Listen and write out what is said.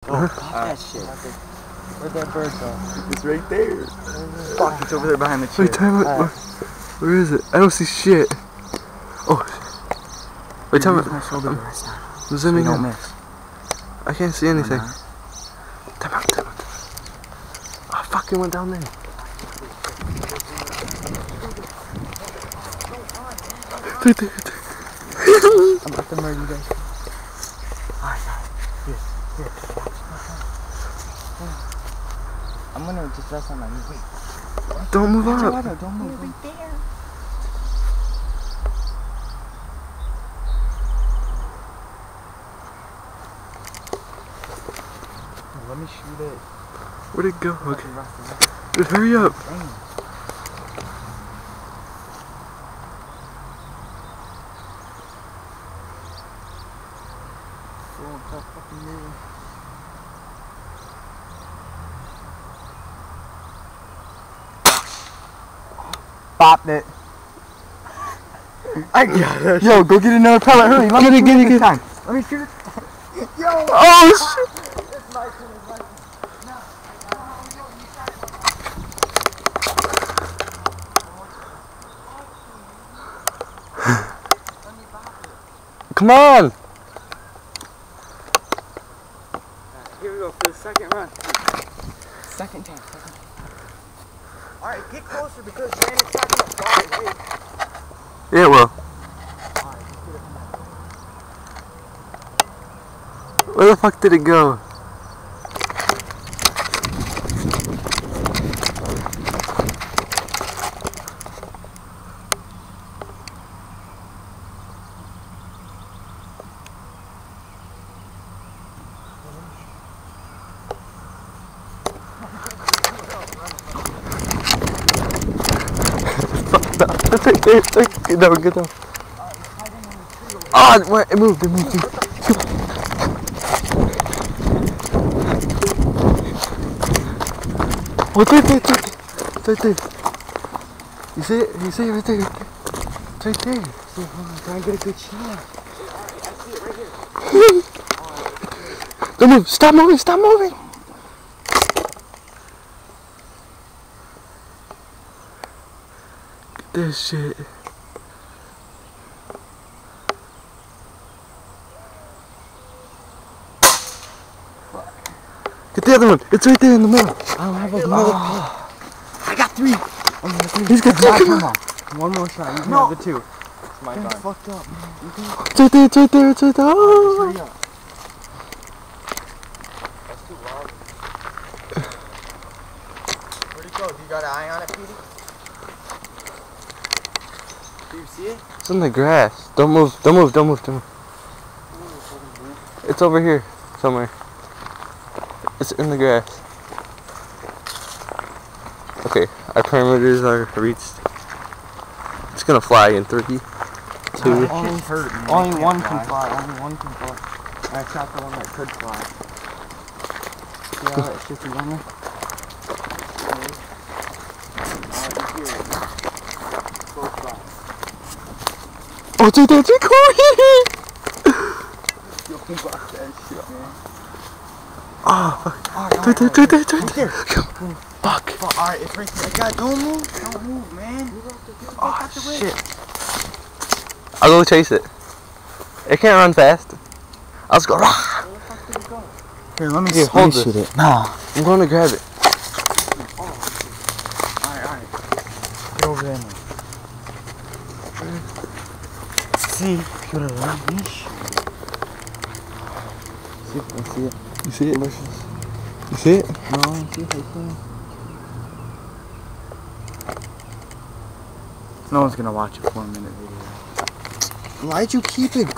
Oh, pop that shit. Where'd that bird go? It's right there. Fuck, it's over there behind the tree. Wait, time out. Where is it? I don't see shit. Oh. Wait, time out. My shoulder to rest on. I'm zooming Don't in. miss. I can't see anything. Time out, time out. Oh, fuck, it went down there. Right there, right there. I'm about to murder you guys. Alright, here. I'm gonna just rest on my knees. Wait. Don't move up. Don't move. Right there. Let me shoot it. Where'd it go? Okay. Dude, hurry up. Popped it. I got it. Yo, go get another pellet. Hurry. Let me get it. Time. Let me shoot it. Yo. Oh shit. Come on. Here we go for the second run. Second time. Alright, get closer because man, it's not gonna fly. Wait. Yeah, well. Where the fuck did it go? It's right there, it's right there. Get down. Oh, it moved, Oh, it's right there, it's right there. You see it? You see it right there? It's right there. So, try and get a good shot. I see it right here. Don't move, stop moving, stop moving. Get this shit. Get the other one. It's right there in the middle. I don't have a middle. I got three. He's got three. Come on. One more shot. You can have the two. It's my turn. Fucked up, man. It's right there. It's right there. It's right there. Oh. Hurry up. That's too loud. Where'd it go? Do you got an eye on it, Petey? Do you see it? It's in the grass. Don't move. Don't move. Don't move. Don't move. It's over here somewhere. It's in the grass. Okay, our parameters are reached. It's gonna fly in 3, 2. Only one can fly. Only one can fly. I shot the one that could fly. See how that shifty on there? Oh, it's right there. It's right there. Yo, fuck that shit, man. Oh, fuck. It's right there. It's right there. Fuck. Alright, it's right there. God, don't move. Don't move, man. Oh, shit. I'll go chase it. It can't run fast. I'll just go. Rah! Where the fuck did it go? Here, let me hold shoot this. it. Nah. I'm going to grab it. Alright. Get over there, man. See, could have let me shoot. See if I see it. You see it? You see it? No, I don't see it. No one's gonna watch a 4-minute video. Why'd you keep it?